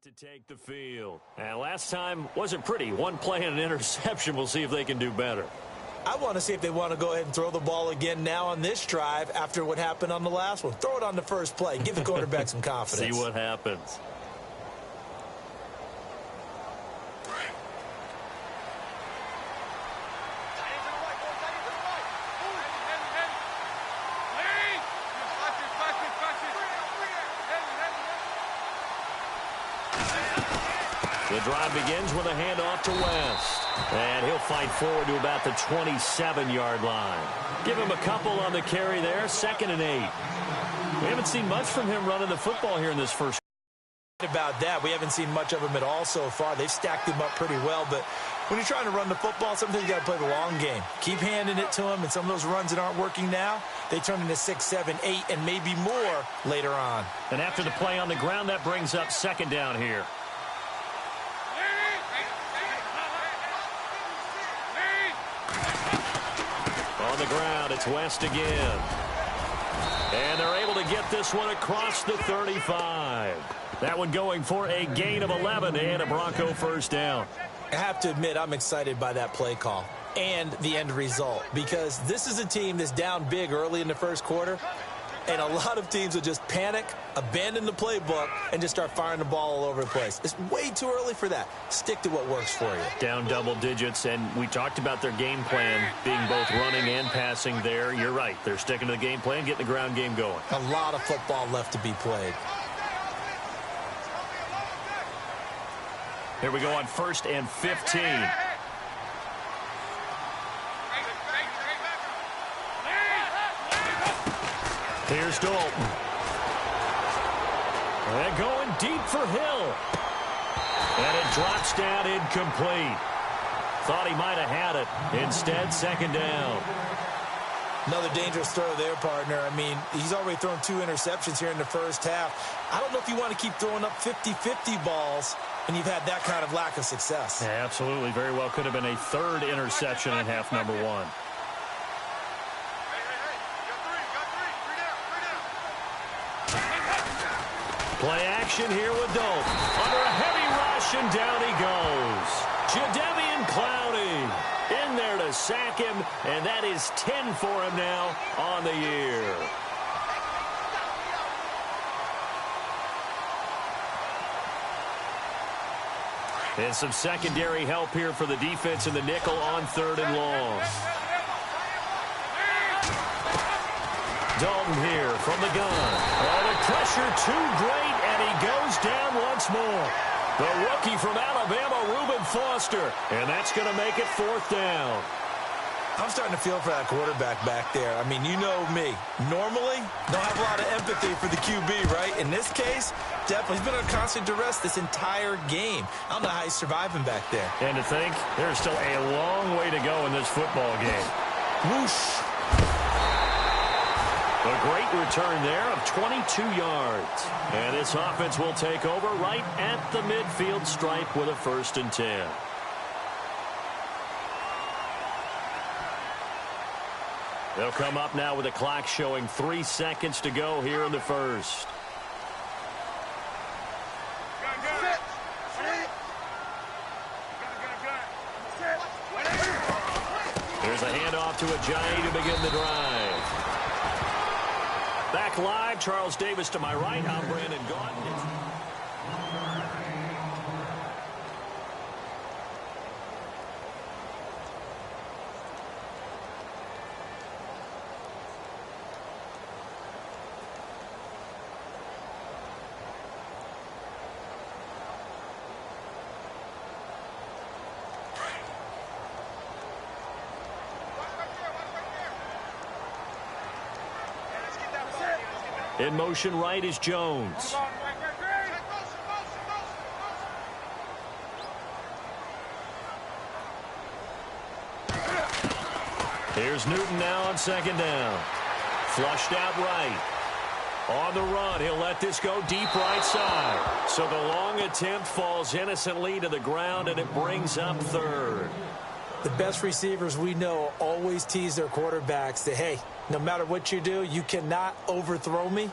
To take the field. And last time wasn't pretty. One play and an interception. We'll see if they can do better. I want to see if they want to go ahead and throw the ball again now on this drive after what happened on the last one. Throw it on the first play. Give the quarterback some confidence. See what happens. The drive begins with a handoff to West. And he'll fight forward to about the 27-yard line. Give him a couple on the carry there. 2nd and 8. We haven't seen much from him running the football here in this first. About that, we haven't seen much of him at all so far. They've stacked him up pretty well, but when you're trying to run the football, sometimes you got to play the long game. Keep handing it to him, and some of those runs that aren't working now, they turn into 6, 7, 8, and maybe more later on. And after the play on the ground, that brings up 2nd down here. On the ground, it's West again. And they're able to get this one across the 35. That one going for a gain of 11 and a Bronco first down. I have to admit, I'm excited by that play call and the end result, because this is a team that's down big early in the first quarter, and a lot of teams will just panic, abandon the playbook, and just start firing the ball all over the place. It's way too early for that. Stick to what works for you. Down double digits, and we talked about their game plan being both running and passing there. You're right. They're sticking to the game plan, getting the ground game going. A lot of football left to be played. Here we go on 1st and 15. Here's Dalton. And going deep for Hill. And it drops down incomplete. Thought he might have had it. Instead, 2nd down. Another dangerous throw there, partner. I mean, he's already thrown 2 interceptions here in the first half. I don't know if you want to keep throwing up 50-50 balls and you've had that kind of lack of success. Yeah, absolutely. Very well could have been a 3rd interception in half number 1. Play action here with Dalton. Under a heavy rush, and down he goes. Jadeveon Clowney in there to sack him, and that is 10 for him now on the year. And some secondary help here for the defense in the nickel on 3rd and long. Dalton here from the gun. Oh, the pressure too great, and he goes down once more. The rookie from Alabama, Reuben Foster, and that's going to make it 4th down. I'm starting to feel for that quarterback back there. I mean, you know me. Normally, don't have a lot of empathy for the QB, right? In this case, definitely. He's been under constant duress this entire game. I don't know how he's surviving back there. And to think, there's still a long way to go in this football game. Whoosh. A great return there of 22 yards. And this offense will take over right at the midfield stripe with a 1st and 10. They'll come up now with the clock showing 3 seconds to go here in the first. There's a handoff to Ajayi to begin the drive. Back live, Charles Davis to my right. I'm Brandon Gaudin. In motion right is Jones. Here's Newton now on 2nd down. Flushed out right. On the run, he'll let this go deep right side. So the long attempt falls innocently to the ground, and it brings up 3rd. The best receivers we know always tease their quarterbacks that, hey, no matter what you do, you cannot overthrow me.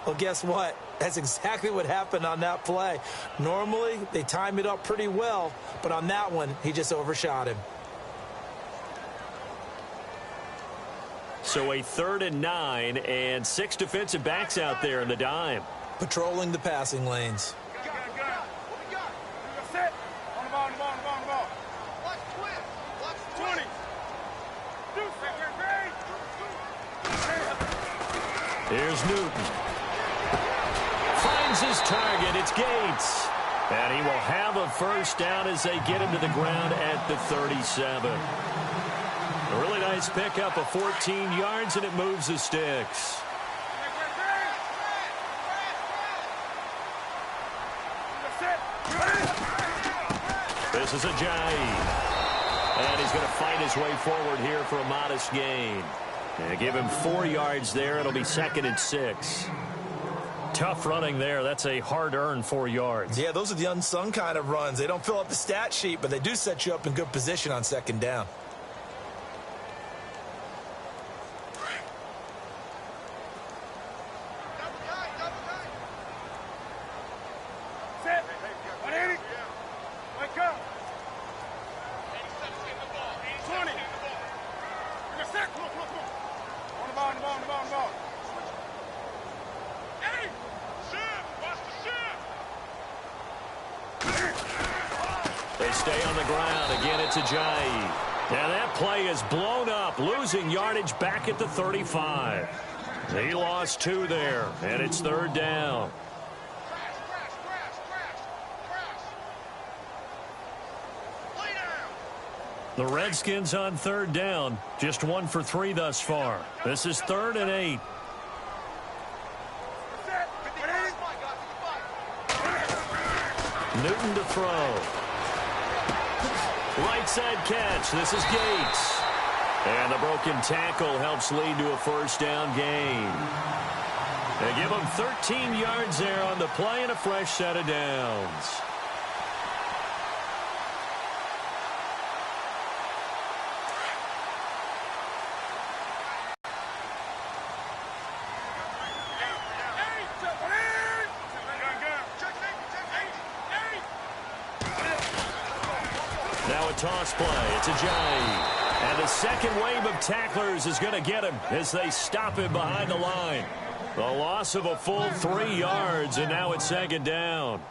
Well, guess what? That's exactly what happened on that play. Normally, they time it up pretty well, but on that one, he just overshot him. So a 3rd and 9 and 6 defensive backs out there in the dime. Patrolling the passing lanes. Here's Newton. Finds his target. It's Gates. And he will have a first down as they get him to the ground at the 37. A really nice pickup of 14 yards, and it moves the sticks. This is Ajayi. And he's going to fight his way forward here for a modest gain. And give him 4 yards there. It'll be 2nd and 6. Tough running there. That's a hard-earned 4 yards. Yeah, those are the unsung kind of runs. They don't fill up the stat sheet, but they do set you up in good position on 2nd down. They stay on the ground. Again, it's Ajayi. And that play is blown up, losing yardage back at the 35. He lost 2 there, and it's 3rd down. The Redskins on 3rd down, just 1 for 3 thus far. This is 3rd and 8. Newton to throw. Right side catch. This is Gates. And the broken tackle helps lead to a first down gain. They give him 13 yards there on the play and a fresh set of downs. Now a toss play. It's Ajayi. And the second wave of tacklers is going to get him as they stop him behind the line. The loss of a full 3 yards, and now it's 2nd down.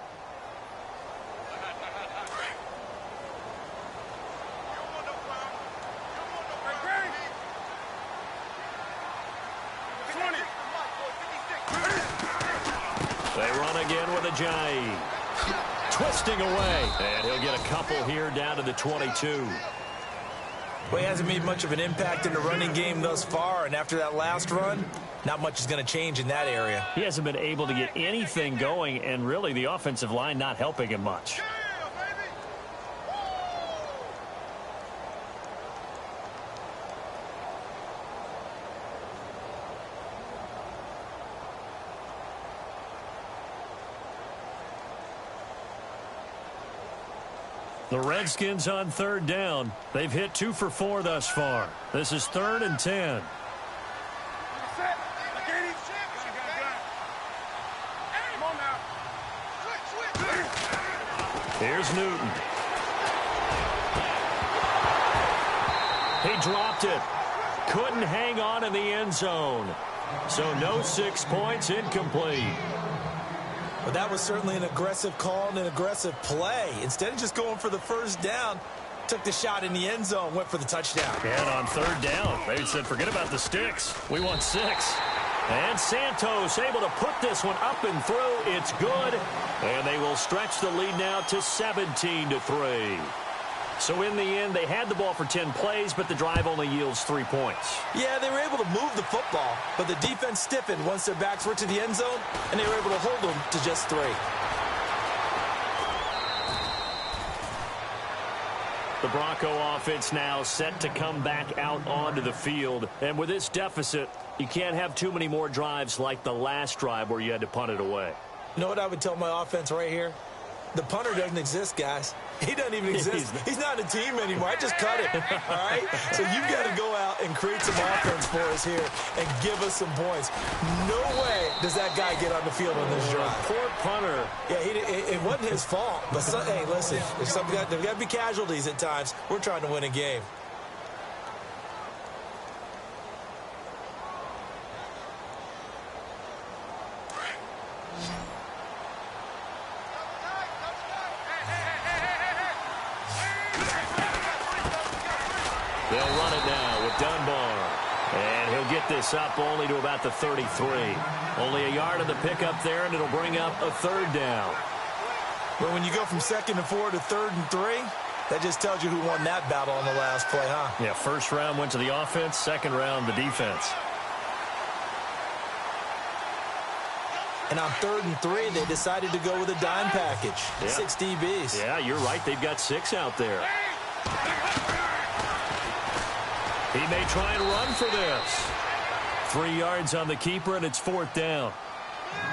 They run again with Ajayi. Twisting away. And he'll get a couple here down to the 22. Well, he hasn't made much of an impact in the running game thus far, and after that last run, not much is going to change in that area. He hasn't been able to get anything going, and really the offensive line not helping him much. The Redskins on 3rd down. They've hit 2 for 4 thus far. This is 3rd and 10. Here's Newton. He dropped it. Couldn't hang on in the end zone. So no 6 points, incomplete. But that was certainly an aggressive call and an aggressive play. Instead of just going for the first down, took the shot in the end zone, went for the touchdown. And on 3rd down, they said, forget about the sticks. We want 6. And Santos able to put this one up and through. It's good. And they will stretch the lead now to 17-3. So in the end, they had the ball for 10 plays, but the drive only yields 3 points. Yeah, they were able to move the football, but the defense stiffened once their backs were to the end zone, and they were able to hold them to just 3. The Bronco offense now set to come back out onto the field. And with this deficit, you can't have too many more drives like the last drive where you had to punt it away. You know what I would tell my offense right here? The punter doesn't exist, guys. He doesn't even exist. He's not a team anymore. I just cut him, all right? So you've got to go out and create some offense for us here and give us some points. No way does that guy get on the field on this drive? Poor punter. Yeah, it wasn't his fault. But, hey, listen, there's got to be casualties at times. We're trying to win a game. They'll run it now with Dunbar. And he'll get this up only to about the 33. Only a yard of the pickup there, and it'll bring up a third down. But when you go from 2nd and 4 to 3rd and 3, that just tells you who won that battle on the last play, huh? Yeah, first round went to the offense, second round the defense. And on 3rd and 3, they decided to go with a dime package. Yeah. 6 DBs. Yeah, you're right. They've got 6 out there. He may try and run for this. 3 yards on the keeper, and it's 4th down.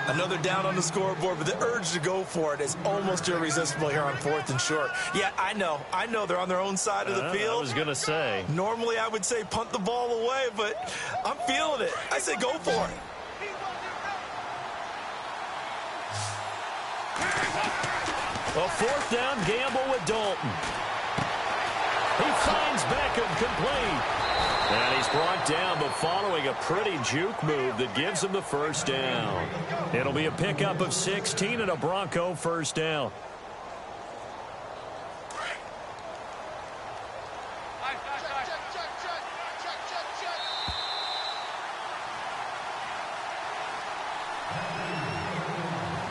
Another down on the scoreboard, but the urge to go for it is almost irresistible here on 4th and short. Yeah, I know they're on their own side of the field. I was going to say. Normally I would say punt the ball away, but I'm feeling it. I say go for it. A 4th down gamble with Dalton. He finds Beckham complete. And he's brought down, but following a pretty juke move that gives him the first down. It'll be a pickup of 16 and a Bronco first down.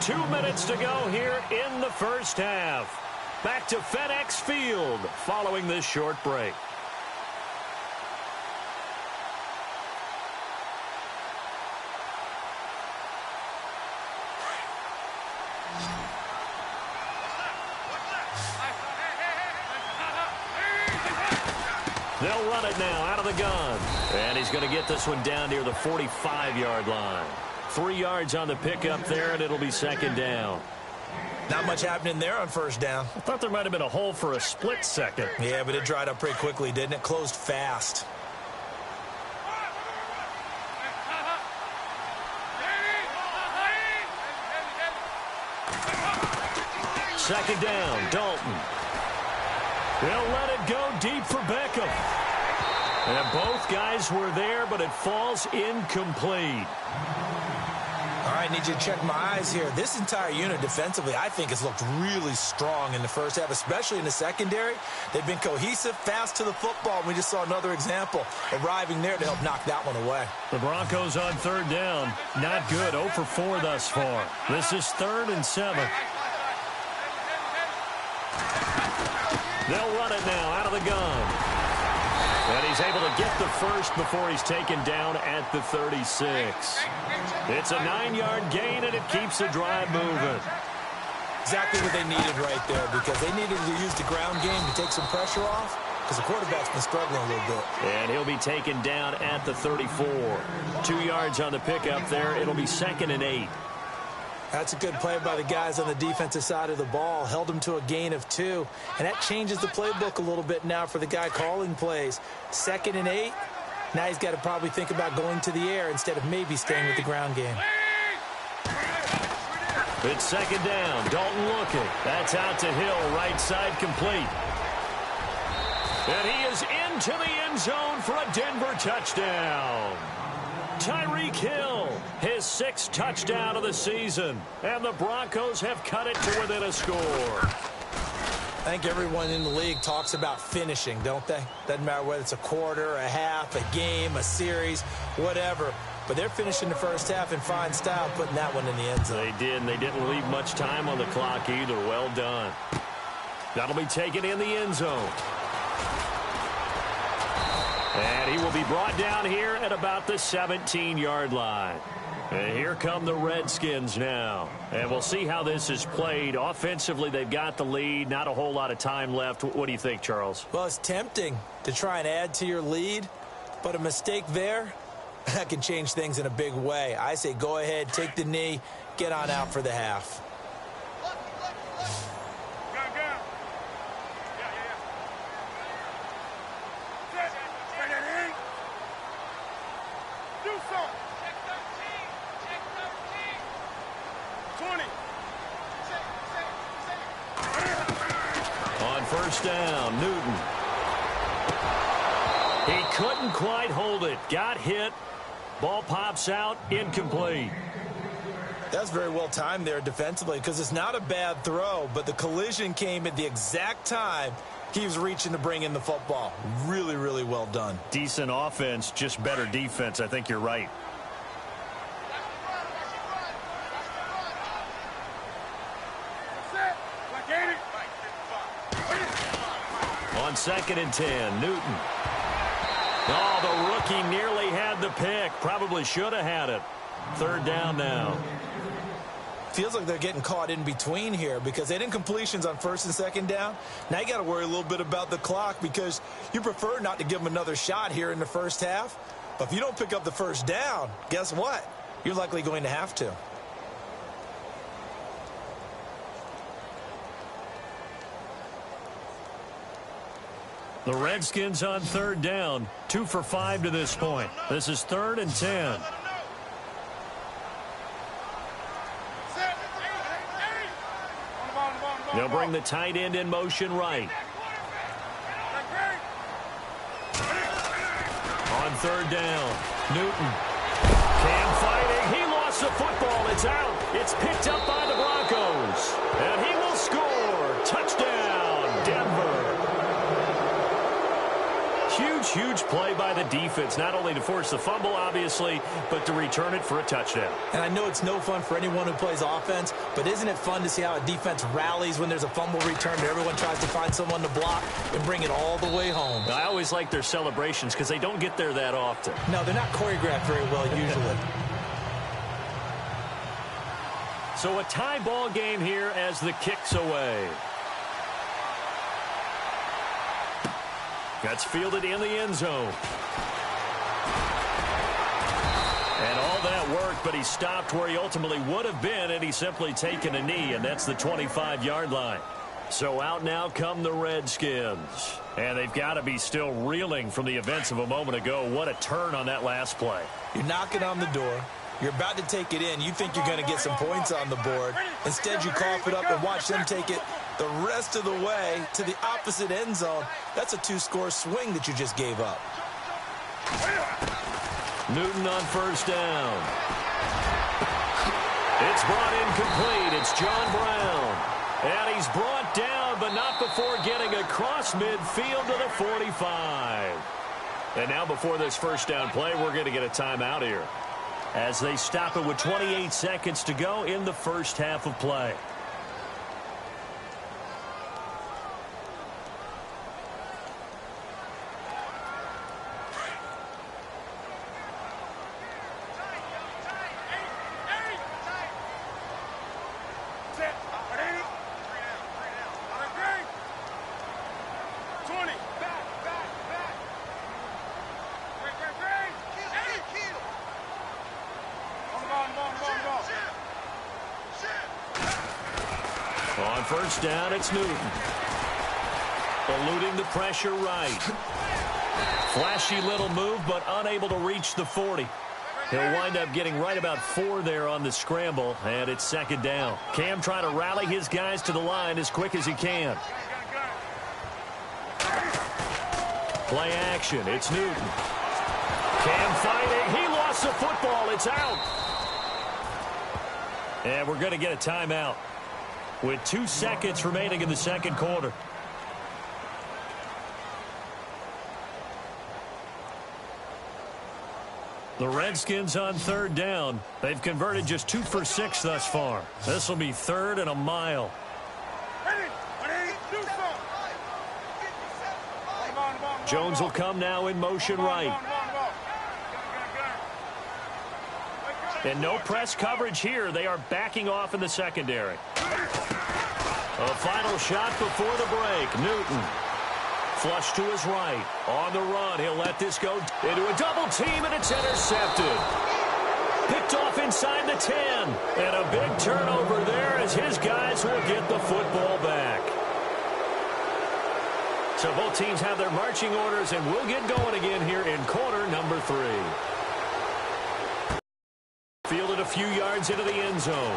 Two minutes to go here in the first half. Back to FedEx Field following this short break. They'll run it now out of the gun. And he's going to get this one down near the 45-yard line. 3 yards on the pickup there, and it'll be 2nd down. Not much happening there on 1st down. I thought there might have been a hole for a split second. Yeah, but it dried up pretty quickly, didn't it? Closed fast. Second down, Dalton. They'll let it go deep for Beckham. And both guys were there, but it falls incomplete. All right, need you to check my eyes here. This entire unit defensively, I think, has looked really strong in the first half, especially in the secondary. They've been cohesive, fast to the football. We just saw another example arriving there to help knock that one away. The Broncos on 3rd down. Not good. 0 for 4 thus far. This is 3rd and 7. They'll run it now out of the gun. And he's able to get the first before he's taken down at the 36. It's a 9-yard gain, and it keeps the drive moving. Exactly what they needed right there, because they needed to use the ground game to take some pressure off, because the quarterback's been struggling a little bit. And he'll be taken down at the 34. 2 yards on the pickup there. It'll be 2nd and 8. That's a good play by the guys on the defensive side of the ball. Held them to a gain of 2. And that changes the playbook a little bit now for the guy calling plays. 2nd and 8. Now he's got to probably think about going to the air instead of maybe staying with the ground game. It's 2nd down. Dalton looking. That's out to Hill. Right side complete. And he is into the end zone for a Denver touchdown. Tyreek Hill, his 6th touchdown of the season. And the Broncos have cut it to within a score. I think everyone in the league talks about finishing, don't they? Doesn't matter whether it's a quarter, a half, a game, a series, whatever. But they're finishing the first half in fine style, putting that one in the end zone. They did, and they didn't leave much time on the clock either. Well done. That'll be taken in the end zone. And he will be brought down here at about the 17-yard line. And here come the Redskins now. And we'll see how this is played. Offensively, they've got the lead. Not a whole lot of time left. What do you think, Charles? Well, it's tempting to try and add to your lead, but a mistake there, that can change things in a big way. I say go ahead, take the knee, get on out for the half. On first down, Newton. He couldn't quite hold it. Got hit. Ball pops out, incomplete. That's very well timed there defensively because it's not a bad throw, but the collision came at the exact time he was reaching to bring in the football. Really, really well done. Decent offense, just better defense. I think you're right. On 2nd and 10, Newton. Oh, the rookie nearly had the pick. Probably should have had it. 3rd down now. Feels like they're getting caught in between here because they didn't completions on 1st and 2nd down. Now you got to worry a little bit about the clock because you prefer not to give them another shot here in the first half. But if you don't pick up the 1st down, guess what? You're likely going to have to. The Redskins on 3rd down. 2 for 5 to this point. This is 3rd and 10. They'll bring the tight end in motion right. On 3rd down, Newton. Cam fighting. He lost the football. It's out. It's picked up by the Broncos. And he will score. Touchdown, Denver. Huge play by the defense, not only to force the fumble, obviously, but to return it for a touchdown. And I know it's no fun for anyone who plays offense, but isn't it fun to see how a defense rallies when there's a fumble return and everyone tries to find someone to block and bring it all the way home? I always like their celebrations because they don't get there that often. No, they're not choreographed very well usually. So a tie ball game here as the kick's away. That's fielded in the end zone. And all that worked, but he stopped where he ultimately would have been had he simply taken a knee, and that's the 25-yard line. So out now come the Redskins. And they've got to be still reeling from the events of a moment ago. What a turn on that last play. You're knocking on the door. You're about to take it in. You think you're going to get some points on the board. Instead, you cough it up and watch them take it the rest of the way to the opposite end zone. That's a 2-score swing that you just gave up. Newton on first down. It's brought in complete. It's John Brown. And he's brought down, but not before getting across midfield to the 45. And now before this first down play, we're going to get a timeout here, as they stop it with 28 seconds to go in the first half of play. On first down, it's Newton. Eluding the pressure right. Flashy little move, but unable to reach the 40. He'll wind up getting right about 4 there on the scramble, and it's second down. Cam trying to rally his guys to the line as quick as he can. Play action, it's Newton. Cam fighting, he lost the football, it's out. And we're going to get a timeout with 2 seconds remaining in the second quarter. The Redskins on third down. They've converted just 2 for 6 thus far. This will be 3rd and a mile. Jones will come now in motion right. And no press coverage here. They are backing off in the secondary. A final shot before the break. Newton. Flush to his right. On the run. He'll let this go into a double team, and it's intercepted. Picked off inside the 10. And a big turnover there as his guys will get the football back. So both teams have their marching orders, and we'll get going again here in quarter number 3. Fielded a few yards into the end zone.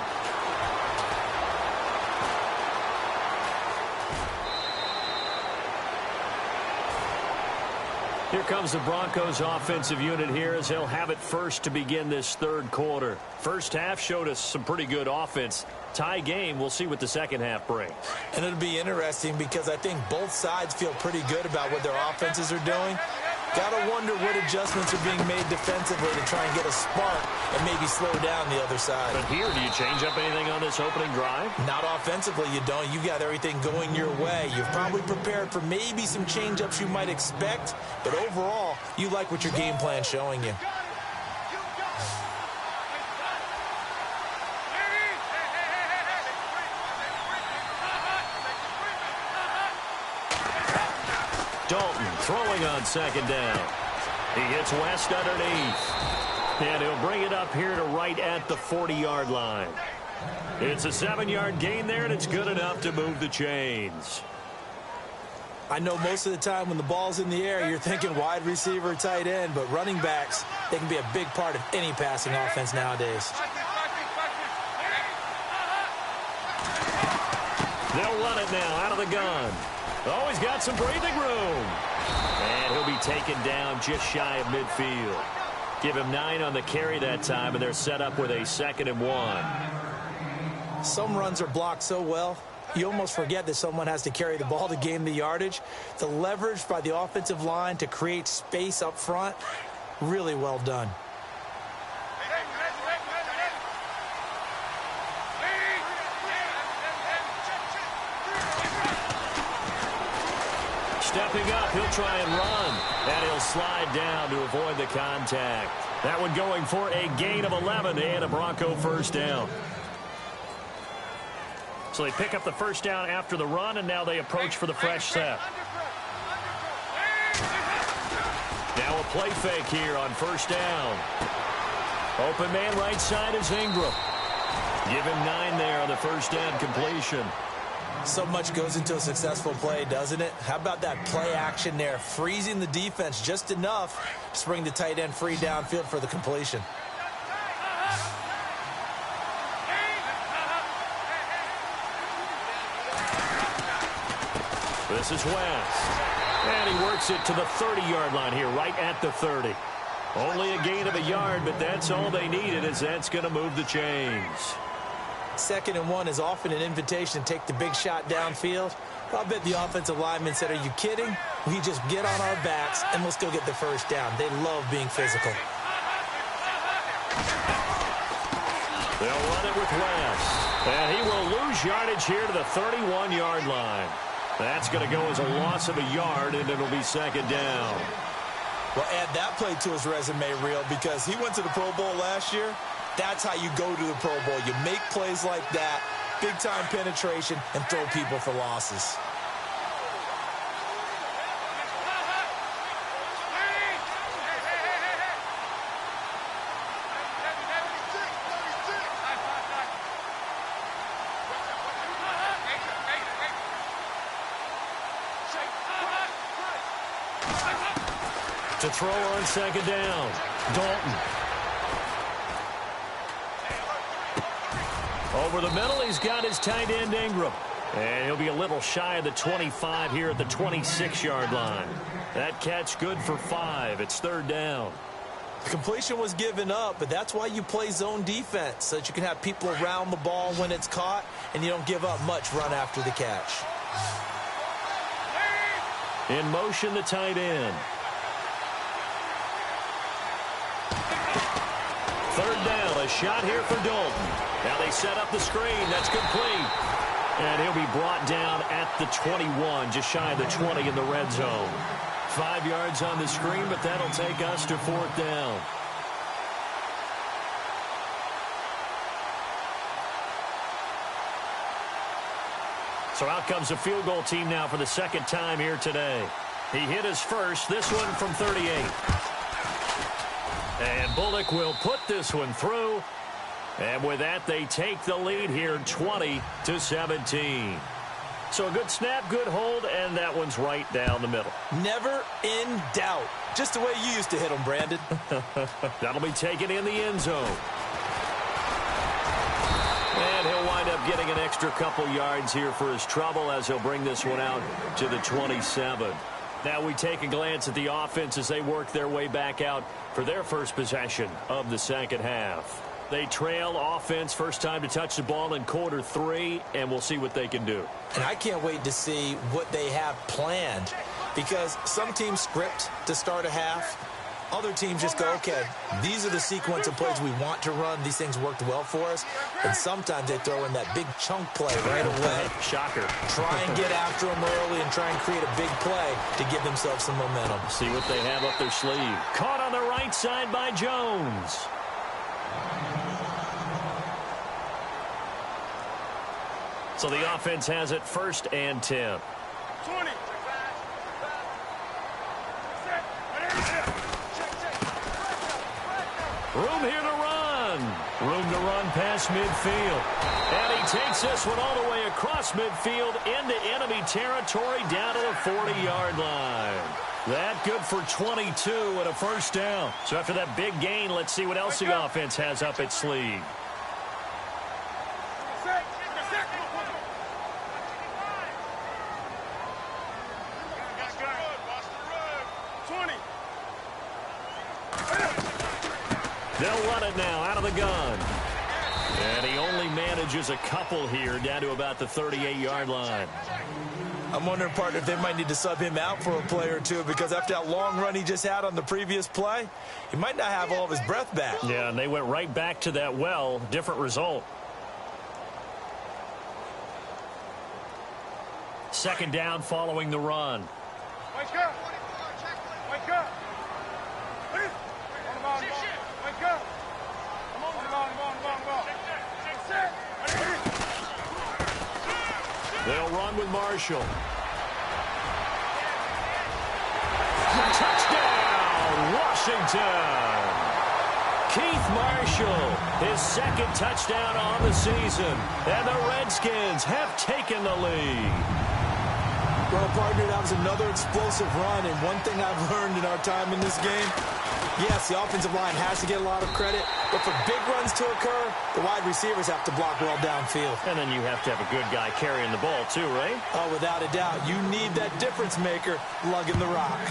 Here comes the Broncos offensive unit here as they'll have it first to begin this third quarter. First half showed us some pretty good offense. Tie game, we'll see what the second half brings. And it'll be interesting because I think both sides feel pretty good about what their offenses are doing. Gotta wonder what adjustments are being made defensively to try and get a spark and maybe slow down the other side. But here, do you change up anything on this opening drive? Not offensively, you don't. You've got everything going your way. You've probably prepared for maybe some change-ups you might expect, but overall, you like what your game plan's showing you. Dalton throwing on second down. He hits West underneath. And he'll bring it up here to right at the 40-yard line. It's a 7-yard gain there, and it's good enough to move the chains. I know most of the time when the ball's in the air, you're thinking wide receiver, tight end, but running backs, they can be a big part of any passing offense nowadays. They'll run it now out of the gun. Oh, he's got some breathing room. And he'll be taken down just shy of midfield. Give him 9 on the carry that time, and they're set up with a 2nd and 1. Some runs are blocked so well, you almost forget that someone has to carry the ball to gain the yardage. The leverage by the offensive line to create space up front, really well done. Stepping up, he'll try and run. And he'll slide down to avoid the contact. That one going for a gain of 11 and a Bronco first down. So they pick up the first down after the run, and now they approach for the fresh set. Now a play fake here on first down. Open man right side is Ingram. Give him 9 there on the first down completion. So much goes into a successful play, doesn't it? How about that play action there, freezing the defense just enough to bring the tight end free downfield for the completion. This is West. And he works it to the 30-yard line here, right at the 30. Only a gain of a yard, but that's all they needed, as that's going to move the chains. 2nd and 1 is often an invitation to take the big shot downfield. I bet the offensive lineman said, are you kidding? We just get on our backs and let's go get the first down. They love being physical. They'll run it with West. And he will lose yardage here to the 31-yard line. That's going to go as a loss of a yard, and it'll be 2nd down. Well, add that play to his resume reel because he went to the Pro Bowl last year. That's how you go to the Pro Bowl. You make plays like that, big-time penetration, and throw people for losses. To throw on 2nd down, Dalton. Over the middle, he's got his tight end, Ingram. And he'll be a little shy of the 25 here at the 26-yard line. That catch good for 5. It's 3rd down. The completion was given up, but that's why you play zone defense, so that you can have people around the ball when it's caught, and you don't give up much run after the catch. In motion, the tight end. 3rd down, a shot here for Dalton. Now they set up the screen. That's complete. And he'll be brought down at the 21, just shy of the 20 in the red zone. 5 yards on the screen, but that'll take us to 4th down. So out comes the field goal team now for the 2nd time here today. He hit his first, this one from 38. And Bullock will put this one through. And with that, they take the lead here 20-17. So a good snap, good hold, and that one's right down the middle. Never in doubt. Just the way you used to hit them, Brandon. That'll be taken in the end zone. And he'll wind up getting an extra couple yards here for his trouble as he'll bring this one out to the 27. Now we take a glance at the offense as they work their way back out for their first possession of the second half. They trail offense first time to touch the ball in quarter 3, and we'll see what they can do. And I can't wait to see what they have planned, because some teams script to start a half. Other teams just go, okay, these are the sequence of plays we want to run. These things worked well for us. And sometimes they throw in that big chunk play right away. Shocker. Try and get after them early and try and create a big play to give themselves some momentum. See what they have up their sleeve. Caught on the right side by Jones. So the offense has it 1st and 10. 20. Room here to run. Room to run past midfield. And he takes this one all the way across midfield into enemy territory down to the 40-yard line. That good for 22 and a first down. So after that big gain, let's see what else the offense has up its sleeve. They'll run it now out of the gun. And he only manages a couple here down to about the 38-yard line. I'm wondering, partner, if they might need to sub him out for a play or two, because after that long run he just had on the previous play, he might not have all of his breath back. Yeah, and they went right back to that well. Different result. Second down following the run. Wake up. Wake up. Wake up. Come on, come on, come on, come on. They'll run with Marshall. Touchdown, Washington. Keith Marshall, his second touchdown on the season. And the Redskins have taken the lead. Well, partner, that was another explosive run, and one thing I've learned in our time in this game, yes, the offensive line has to get a lot of credit, but for big runs to occur, the wide receivers have to block well downfield. And then you have to have a good guy carrying the ball too, right? Oh, without a doubt. You need that difference maker lugging the rock.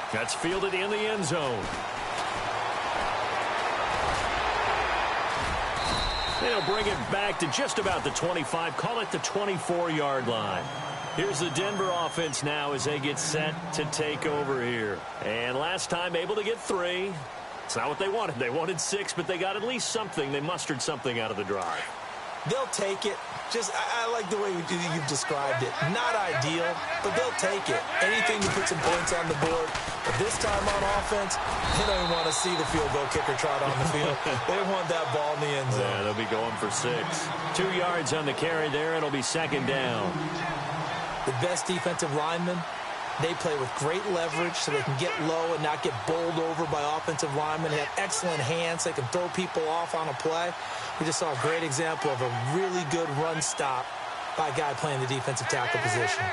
That's fielded in the end zone. They'll bring it back to just about the 25, call it the 24-yard line. Here's the Denver offense now as they get set to take over here. And last time able to get 3. It's not what they wanted. They wanted 6, but they got at least something. They mustered something out of the drive. They'll take it. I like the way you've described it. Not ideal, but they'll take it. Anything to put some points on the board. But this time on offense, they don't even want to see the field goal kicker trot on the field. They want that ball in the end zone. Yeah, they'll be going for 6. 2 yards on the carry there. It'll be second down. The best defensive linemen, they play with great leverage so they can get low and not get bowled over by offensive linemen. They have excellent hands. They can throw people off on a play. We just saw a great example of a really good run stop by a guy playing the defensive tackle position.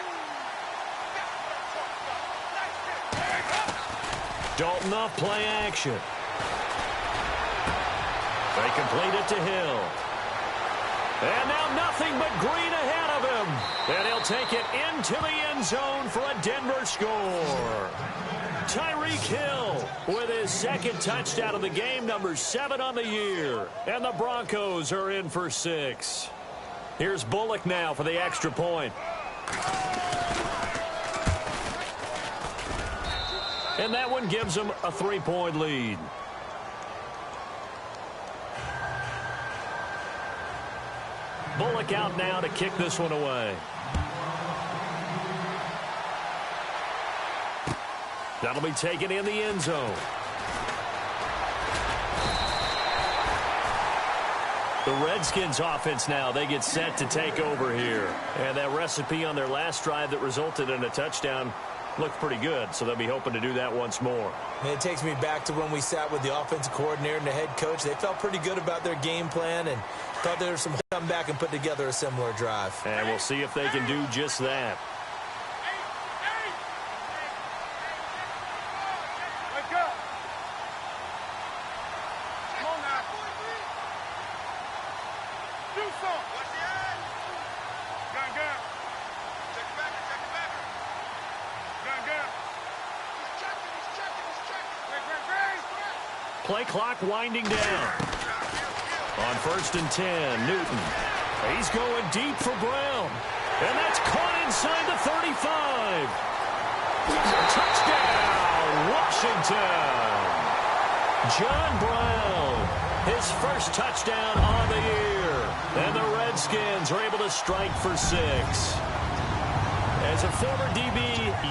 Dalton off play action. They complete it to Hill. And now nothing but green ahead of him. And he'll take it into the end zone for a Denver score. Tyreek Hill with his second touchdown of the game, number 7 on the year. And the Broncos are in for 6. Here's Bullock now for the extra point. And that one gives them a 3-point lead. Bullock out now to kick this one away. That'll be taken in the end zone. The Redskins offense now, they get set to take over here. And that recipe on their last drive that resulted in a touchdown looked pretty good, so they'll be hoping to do that once more. And it takes me back to when we sat with the offensive coordinator and the head coach. They felt pretty good about their game plan and thought there was some come back and put together a similar drive. And we'll see if they can do just that. Wake up. Come on now. Do something. Gun. Play clock winding down. On 1st and 10, Newton. He's going deep for Brown. And that's caught inside the 35. Touchdown, Washington. John Brown, his first touchdown on the year. And the Redskins are able to strike for 6. As a former DB,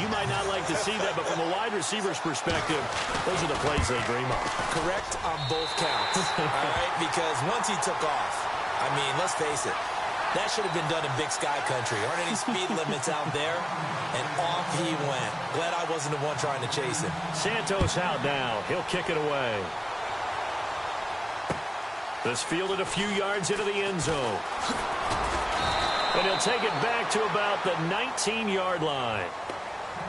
you might not like to see that, but from a wide receiver's perspective, those are the plays they dream of. Correct on both counts, all right? Because once he took off, I mean, let's face it, that should have been done in Big Sky Country. Aren't any speed limits out there? And off he went. Glad I wasn't the one trying to chase him. Santos out now. He'll kick it away. This fielded a few yards into the end zone. And he'll take it back to about the 19-yard line.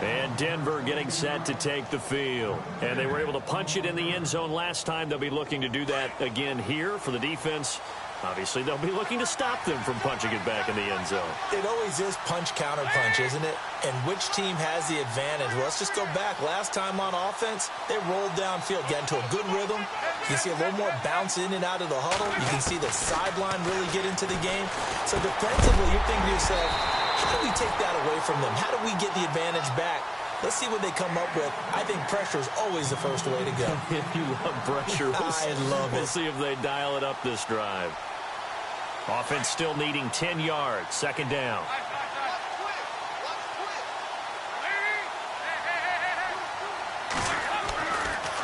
And Denver getting set to take the field. And they were able to punch it in the end zone last time. They'll be looking to do that again here for the defense. Obviously, they'll be looking to stop them from punching it back in the end zone. It always is punch-counter-punch, isn't it? And which team has the advantage? Well, let's just go back. Last time on offense, they rolled downfield, got into a good rhythm. You can see a little more bounce in and out of the huddle. You can see the sideline really get into the game. So defensively, you're thinking to yourself, how do we take that away from them? How do we get the advantage back? Let's see what they come up with. I think pressure is always the first way to go. You love pressure. I love it. We'll see if they dial it up this drive. Offense still needing 10 yards. 2nd down.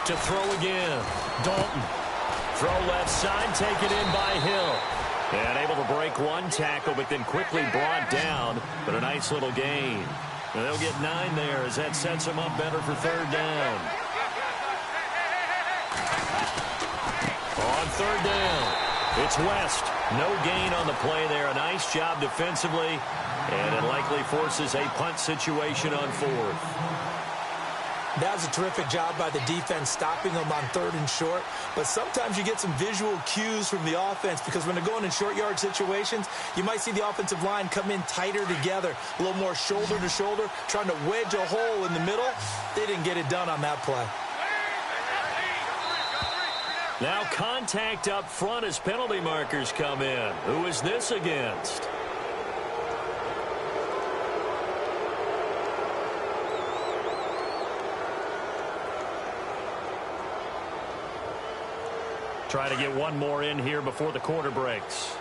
To throw again. Dalton. Throw left side, taken in by Hill. And able to break one tackle, but then quickly brought down. But a nice little gain. And they'll get 9 there as that sets them up better for 3rd down. On 3rd down, it's West. No gain on the play there. A nice job defensively. And it likely forces a punt situation on 4th. That was a terrific job by the defense stopping them on 3rd and short. But sometimes you get some visual cues from the offense because when they're going in short yard situations, you might see the offensive line come in tighter together, a little more shoulder to shoulder, trying to wedge a hole in the middle. They didn't get it done on that play. Now contact up front as penalty markers come in. Who is this against? Try to get one more in here before the quarter breaks.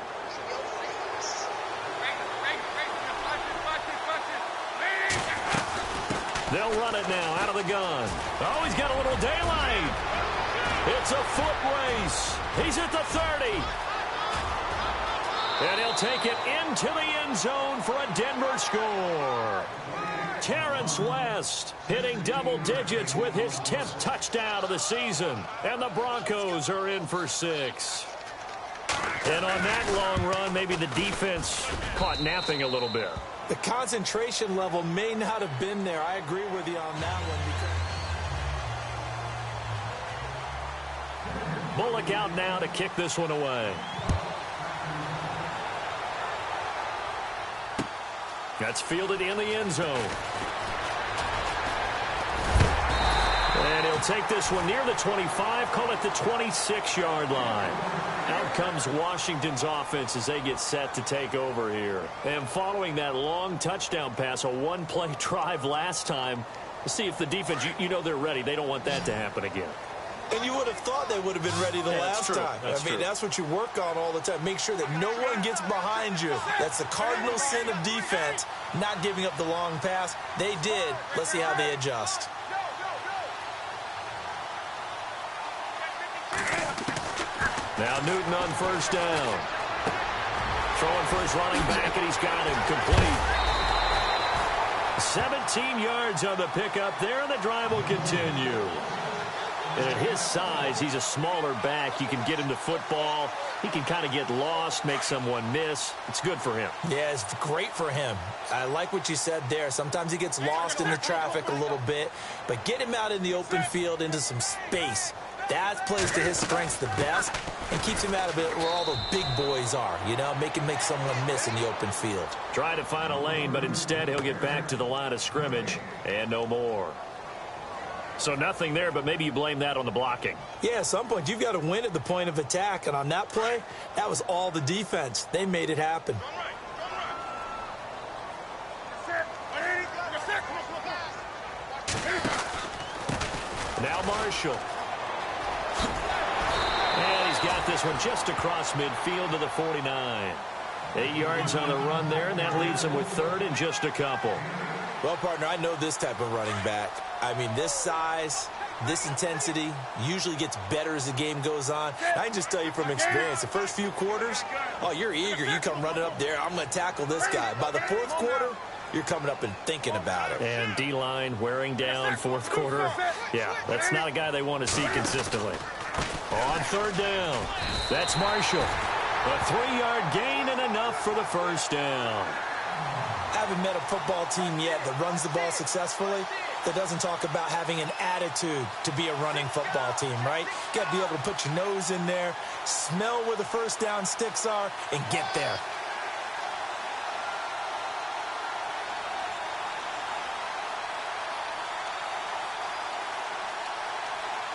They'll run it now out of the gun. Oh, he's got a little daylight. It's a foot race. He's at the 30. And he'll take it into the end zone for a Denver score. Terrence West hitting double digits with his 10th touchdown of the season. And the Broncos are in for 6. And on that long run, maybe the defense caught napping a little bit. The concentration level may not have been there. I agree with you on that one. Bullock out now to kick this one away. That's fielded in the end zone. And he'll take this one near the 25, call it the 26-yard line. Out comes Washington's offense as they get set to take over here. And following that long touchdown pass, a one-play drive last time, let's see if the defense, you know they're ready. They don't want that to happen again. And you would have thought they would have been ready the last time. I mean, that's what you work on all the time. Make sure that no one gets behind you. That's the cardinal sin of defense, not giving up the long pass. They did. Let's see how they adjust. Now Newton on 1st down. Throwing for his running back, and he's got him complete. 17 yards on the pickup there, and the drive will continue. And at his size, he's a smaller back. You can get him to football. He can kind of get lost, make someone miss. It's good for him. Yeah, it's great for him. I like what you said there. Sometimes he gets lost in the traffic a little bit. But get him out in the open field into some space. That plays to his strengths the best and keeps him out of it where all the big boys are. You know, make someone miss in the open field. Try to find a lane, but instead he'll get back to the line of scrimmage and no more. So nothing there, but maybe you blame that on the blocking. Yeah, at some point, you've got to win at the point of attack. And on that play, that was all the defense. They made it happen. Now Marshall. And he's got this one just across midfield to the 49. 8 yards on the run there, and that leaves him with third and just a couple. Well, partner, I know this type of running back. I mean, this size, this intensity usually gets better as the game goes on. I can just tell you from experience, the first few quarters, oh, you're eager. You come running up there, I'm going to tackle this guy. By the fourth quarter, you're coming up and thinking about it. And D-line wearing down fourth quarter. Yeah, that's not a guy they want to see consistently. On third down, that's Marshall. A 3-yard gain and enough for the first down. Haven't met a football team yet that runs the ball successfully that doesn't talk about having an attitude to be a running football team, right? You got to be able to put your nose in there, smell where the first down sticks are, and get there.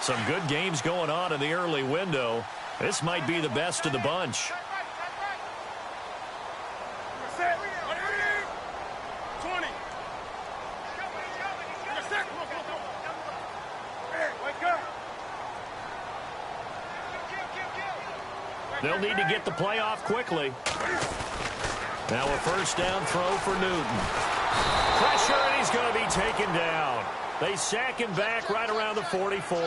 Some good games going on in the early window. This might be the best of the bunch. They'll need to get the play off quickly. Now a first down throw for Newton. Pressure, and he's going to be taken down. They sack him back right around the 44.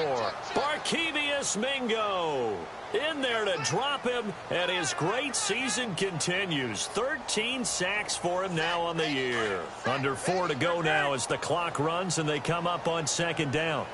Barkevious Mingo in there to drop him, and his great season continues. 13 sacks for him now on the year. Under 4 to go now as the clock runs, and they come up on second down.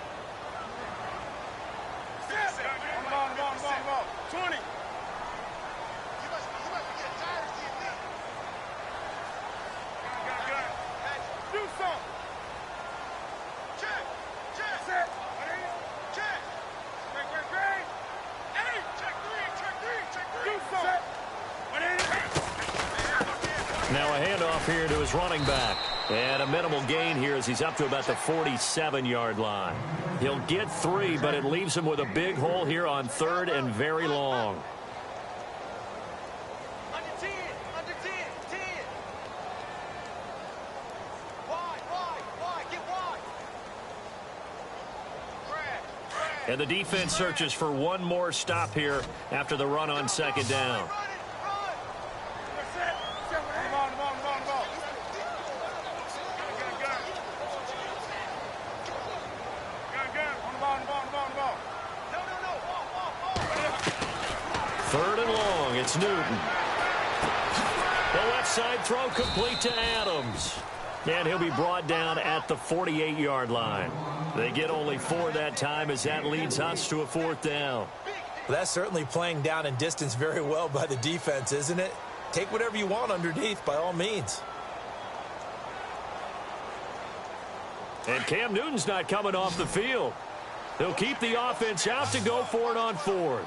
Now a handoff here to his running back. And a minimal gain here as he's up to about the 47-yard line. He'll get 3, but it leaves him with a big hole here on third and very long. Under 10, under 10, 10. Wide, get wide. And the defense searches for one more stop here after the run on second down. Third and long, it's Newton. The left side throw complete to Adams. And he'll be brought down at the 48-yard line. They get only 4 that time as that leads us to a fourth down. Well, that's certainly playing down in distance very well by the defense, isn't it? Take whatever you want underneath by all means. And Cam Newton's not coming off the field. He'll keep the offense out to go for it on fourth.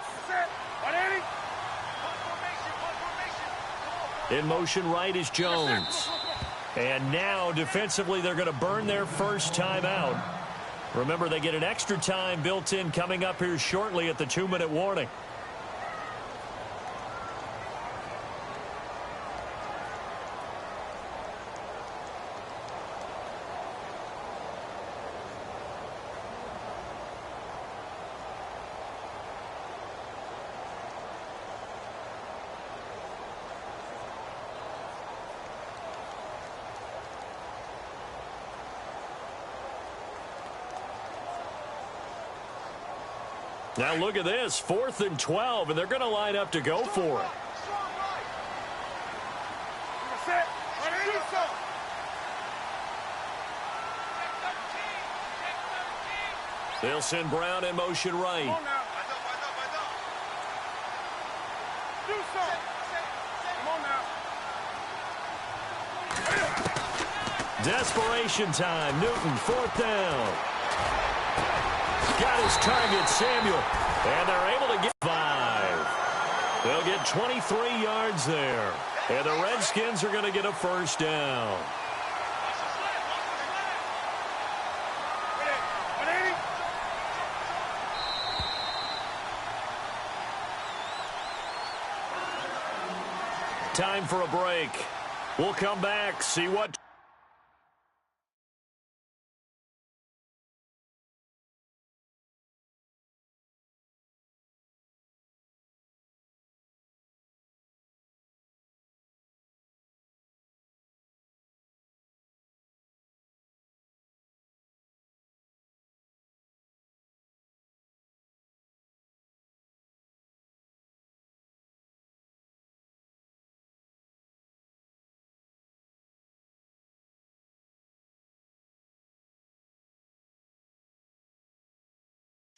In motion right is Jones. And now defensively they're going to burn their first timeout. Remember, they get an extra time built in coming up here shortly at the 2-minute warning. Now look at this, 4th and 12, and they're going to line up to go for it. They'll send Brown in motion right. Desperation time. Newton, 4th down. Got his target, Samuel. And they're able to get 5. They'll get 23 yards there. And the Redskins are going to get a first down. time for a break. We'll come back, see what...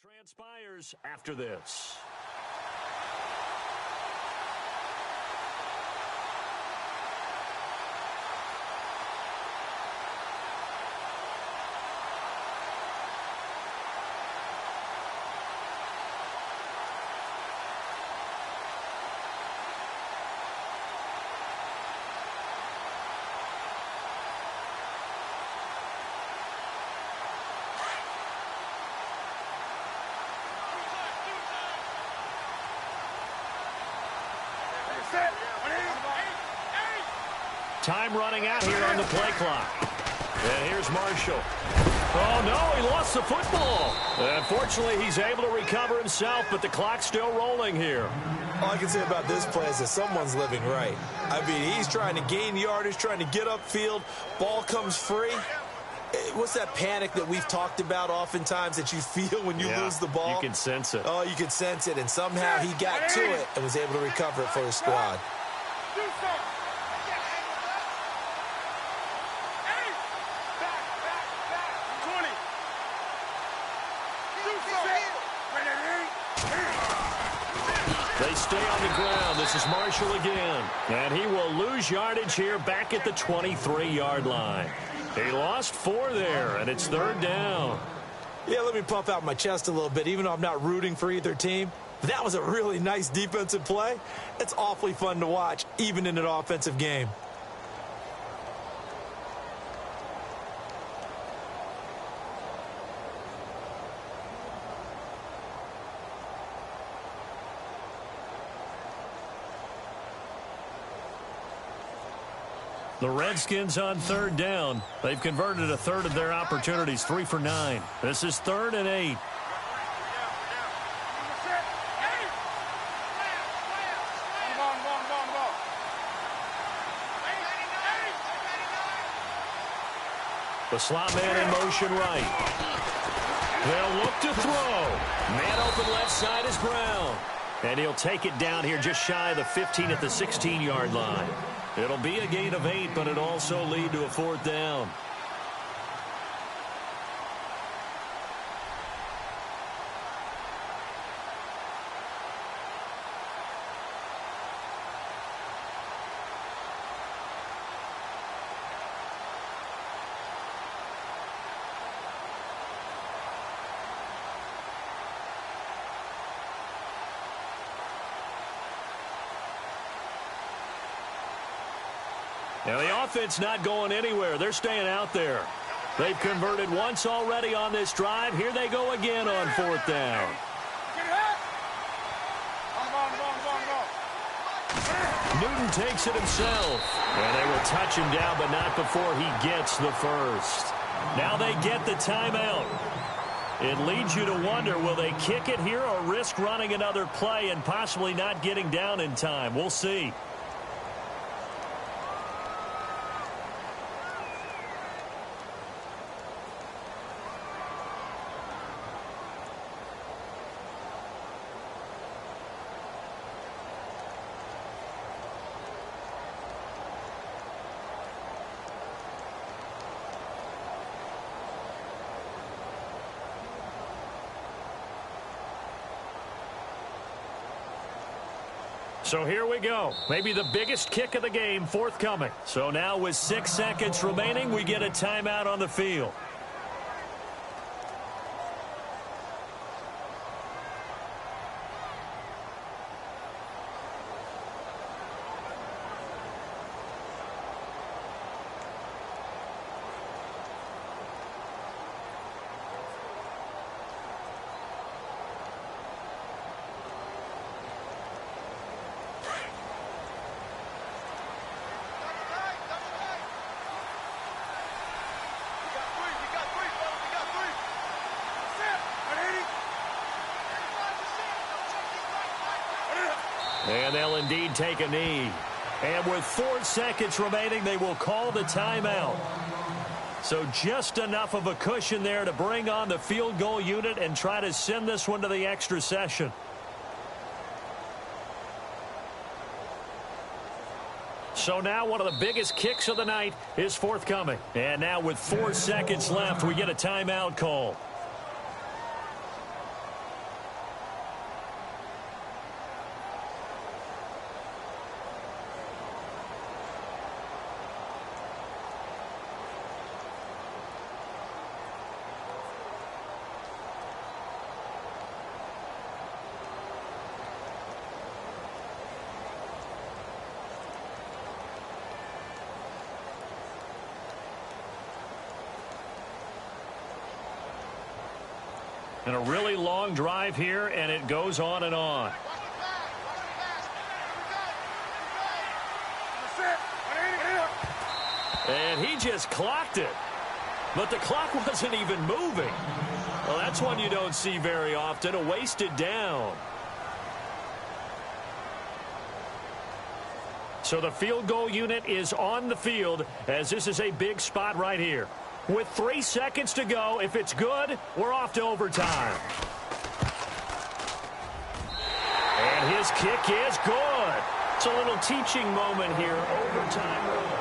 transpires after this. Time running out here on the play clock. And here's Marshall. Oh, no, he lost the football. Unfortunately, he's able to recover himself, but the clock's still rolling here. All I can say about this play is that someone's living right. I mean, he's trying to gain yardage, trying to get upfield. Ball comes free. What's that panic that we've talked about oftentimes that you feel when you lose the ball? You can sense it. Oh, you can sense it, and somehow he got to it and was able to recover it for his squad. They stay on the ground. This is Marshall again. And he will lose yardage here back at the 23-yard line. He lost 4 there, and it's 3rd down. Yeah, let me puff out my chest a little bit, even though I'm not rooting for either team. That was a really nice defensive play. It's awfully fun to watch, even in an offensive game. The Redskins on 3rd down. They've converted a third of their opportunities, 3 for 9. This is 3rd and 8. The slot man in motion right. They'll look to throw. Man open left side is Brown. And he'll take it down here just shy of the 15 at the 16-yard line. It'll be a gain of 8, but it'll also lead to a 4th down. Now, the offense not going anywhere. They're staying out there. They've converted once already on this drive. Here they go again on 4th down. Newton takes it himself. And they will touch him down, but not before he gets the first. Now they get the timeout. It leads you to wonder, will they kick it here or risk running another play and possibly not getting down in time? We'll see. So here we go. Maybe the biggest kick of the game forthcoming. So now with 6 seconds remaining, we get a timeout on the field. And they'll indeed take a knee. And with 4 seconds remaining, they will call the timeout. So just enough of a cushion there to bring on the field goal unit and try to send this one to the extra session. So now one of the biggest kicks of the night is forthcoming. And now with 4 seconds left, we get a timeout call. And a really long drive here, and it goes on and on. And he just clocked it. But the clock wasn't even moving. Well, that's one you don't see very often, a wasted down. So the field goal unit is on the field, as this is a big spot right here. With 3 seconds to go, if it's good, we're off to overtime. And his kick is good. It's a little teaching moment here. Overtime rule.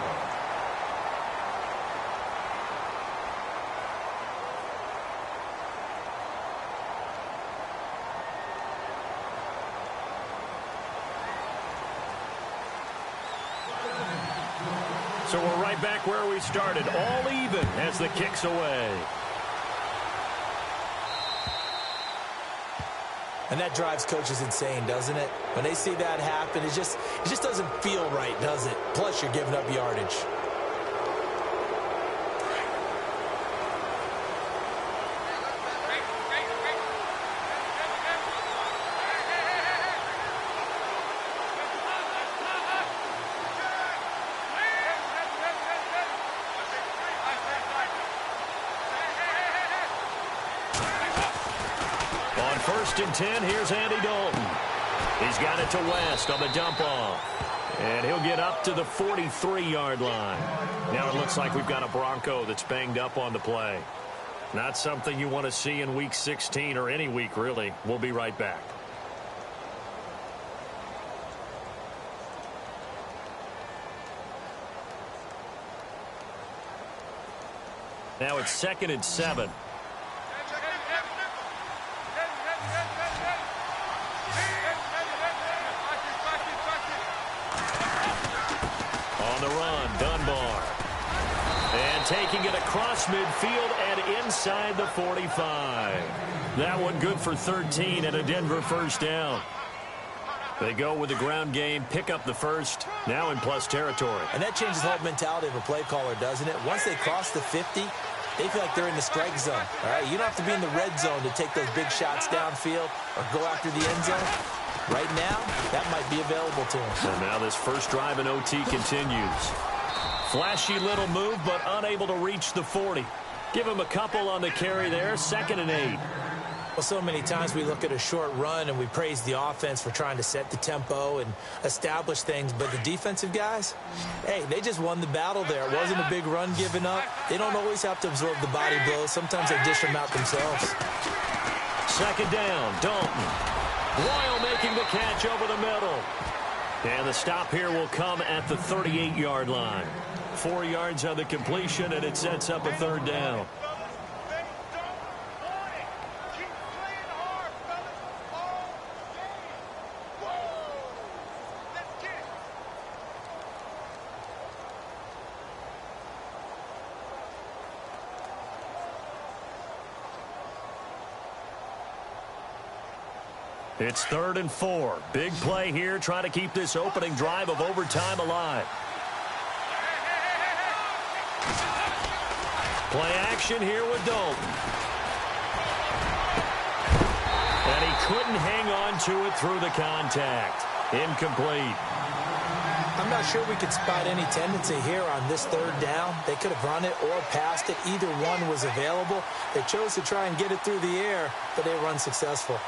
So we're right back where we started, all even as the kick's away. And that drives coaches insane, doesn't it? When they see that happen, it just doesn't feel right, does it? Plus, you're giving up yardage. First and 10, here's Andy Dalton. He's got it to West on the dump off. And he'll get up to the 43-yard line. Now it looks like we've got a Bronco that's banged up on the play. Not something you want to see in Week 16 or any week, really. We'll be right back. Now it's 2nd and 7. The run, Dunbar. And taking it across midfield and inside the 45. That one good for 13 and a Denver first down. They go with the ground game, pick up the first, now in plus territory. And that changes the whole mentality of a play caller, doesn't it? Once they cross the 50, they feel like they're in the strike zone. All right, you don't have to be in the red zone to take those big shots downfield or go after the end zone. Right now, that might be available to him. So now this first drive in OT continues. Flashy little move, but unable to reach the 40. Give him a couple on the carry there, 2nd and 8. Well, so many times we look at a short run and we praise the offense for trying to set the tempo and establish things, but the defensive guys, hey, they just won the battle there. It wasn't a big run given up. They don't always have to absorb the body blows. Sometimes they dish them out themselves. 2nd down, Dalton. Royal making the catch over the middle. And the stop here will come at the 38-yard line. 4 yards on the completion, and it sets up a 3rd down. It's 3rd and 4. Big play here, trying to keep this opening drive of overtime alive. Play action here with Dalton. And he couldn't hang on to it through the contact. Incomplete. I'm not sure we could spot any tendency here on this 3rd down. They could have run it or passed it. Either one was available. They chose to try and get it through the air, but they were unsuccessful.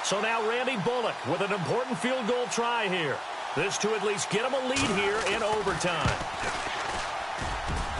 So now Randy Bullock with an important field goal try here. This to at least get him a lead here in overtime.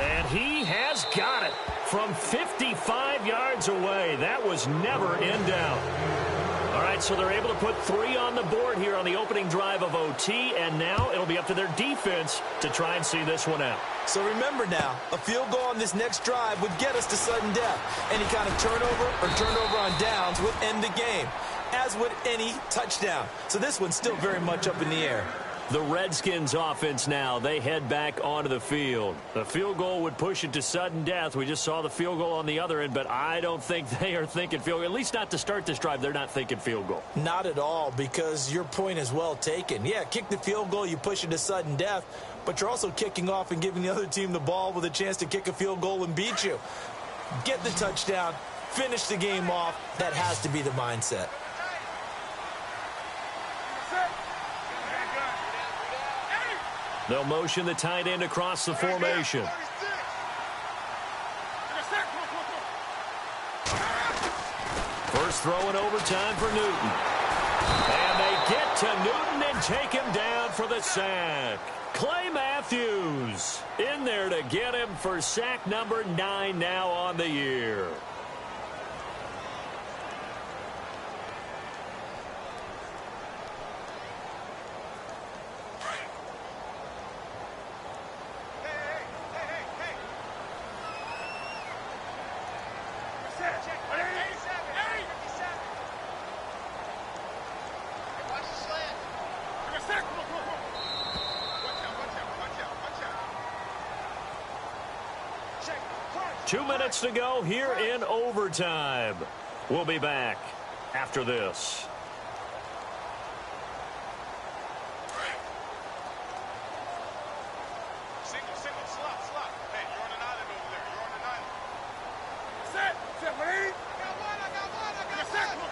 And he has got it from 55 yards away. That was never in doubt. All right, so they're able to put 3 on the board here on the opening drive of OT, and now it'll be up to their defense to try and see this one out. So remember now, a field goal on this next drive would get us to sudden death. Any kind of turnover or turnover on downs would end the game, as would any touchdown. So this one's still very much up in the air. The Redskins offense now, they head back onto the field. The field goal would push it to sudden death. We just saw the field goal on the other end, but I don't think they are thinking field goal. At least not to start this drive. They're not thinking field goal. Not at all, because your point is well taken. Yeah, kick the field goal, you push it to sudden death, but you're also kicking off and giving the other team the ball with a chance to kick a field goal and beat you. Get the touchdown, finish the game off. That has to be the mindset. They'll motion the tight end across the formation. First throw in overtime for Newton. And they get to Newton and take him down for the sack. Clay Matthews in there to get him for sack number 9 now on the year. Two minutes to go here in overtime. We'll be back after this. Single, slot. Hey, you're on an island over there. You're on an island. Set, Wayne. I got one. Set. Come on.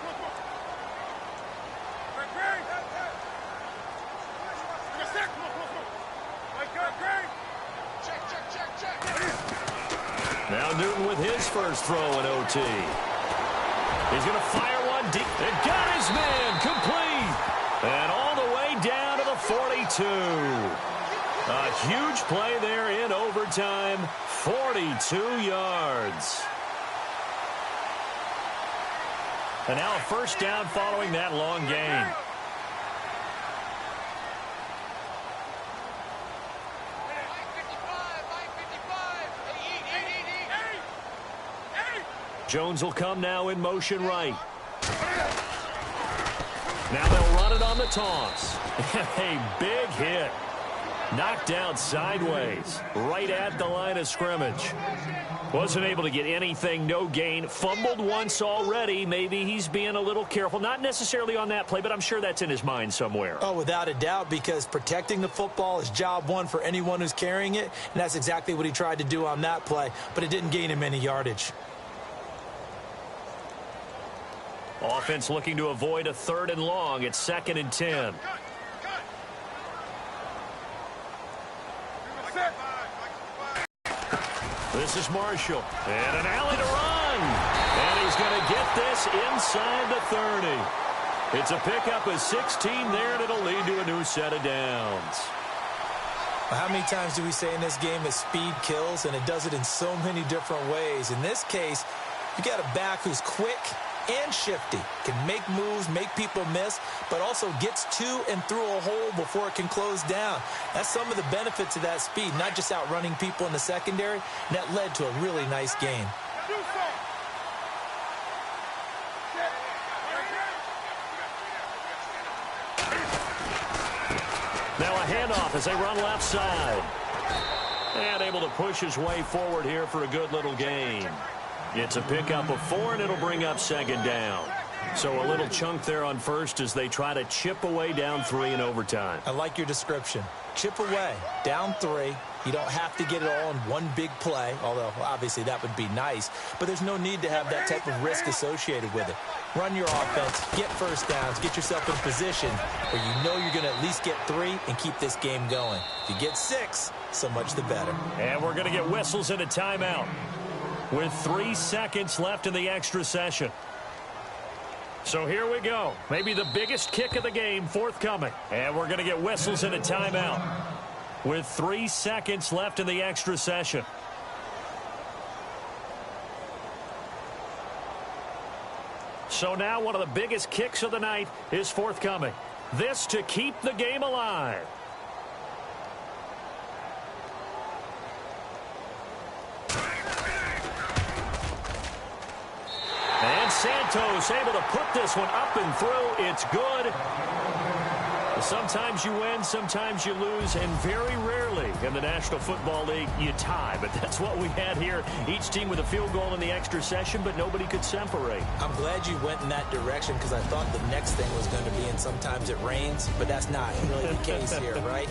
Greg. Set. Come on. Wake up, Greg. Check. Now Newton with his first throw in OT. He's going to fire one deep. And got his man complete. And all the way down to the 42. A huge play there in overtime. 42 yards. And now a first down following that long gain. Jones will come now in motion right. Now they'll run it on the toss. A big hit. Knocked down sideways, right at the line of scrimmage. Wasn't able to get anything, no gain. Fumbled once already. Maybe he's being a little careful. Not necessarily on that play, but I'm sure that's in his mind somewhere. Oh, without a doubt, because protecting the football is job one for anyone who's carrying it, and that's exactly what he tried to do on that play, but it didn't gain him any yardage. Offense looking to avoid a 3rd and long. It's 2nd and 10. This is Marshall. And an alley to run. And he's going to get this inside the 30. It's a pickup of 16 there, and it'll lead to a new set of downs. How many times do we say in this game that speed kills, and it does it in so many different ways? In this case, you got a back who's quick and shifty, can make moves, make people miss, but also gets to and through a hole before it can close down. That's some of the benefits of that speed, not just outrunning people in the secondary, and that led to a really nice game. Now a handoff as they run left side. And able to push his way forward here for a good little gain. It's a pickup of 4, and it'll bring up 2nd down. So a little chunk there on first as they try to chip away down 3 in overtime. I like your description. Chip away, down 3. You don't have to get it all in one big play, although obviously that would be nice. But there's no need to have that type of risk associated with it. Run your offense, get first downs, get yourself in a position where you know you're going to at least get 3 and keep this game going. If you get 6, so much the better. And we're going to get whistles and a timeout with 3 seconds left in the extra session. So here we go. Maybe the biggest kick of the game forthcoming. And we're going to get whistles and a timeout with 3 seconds left in the extra session. So now one of the biggest kicks of the night is forthcoming. This to keep the game alive. And Santos able to put this one up and through. It's good. Sometimes you win, sometimes you lose, and very rarely in the National Football League you tie. But that's what we had here. Each team with a field goal in the extra session, but nobody could separate. I'm glad you went in that direction because I thought the next thing was going to be, and sometimes it rains, but that's not really the case here, right?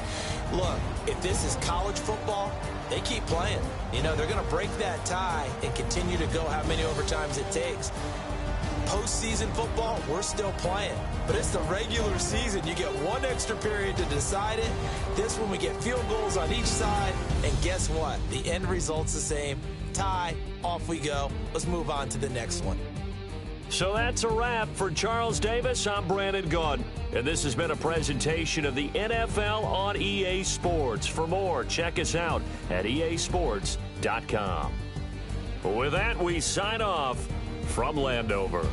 Look, if this is college football, they keep playing. You know, they're going to break that tie and continue to go how many overtimes it takes. Postseason football, we're still playing. But it's the regular season. You get one extra period to decide it. This one, we get field goals on each side. And guess what? The end result's the same. Tie, off we go. Let's move on to the next one. So that's a wrap for Charles Davis. I'm Brandon Gaudin. And this has been a presentation of the NFL on EA Sports. For more, check us out at easports.com. With that, we sign off from Landover.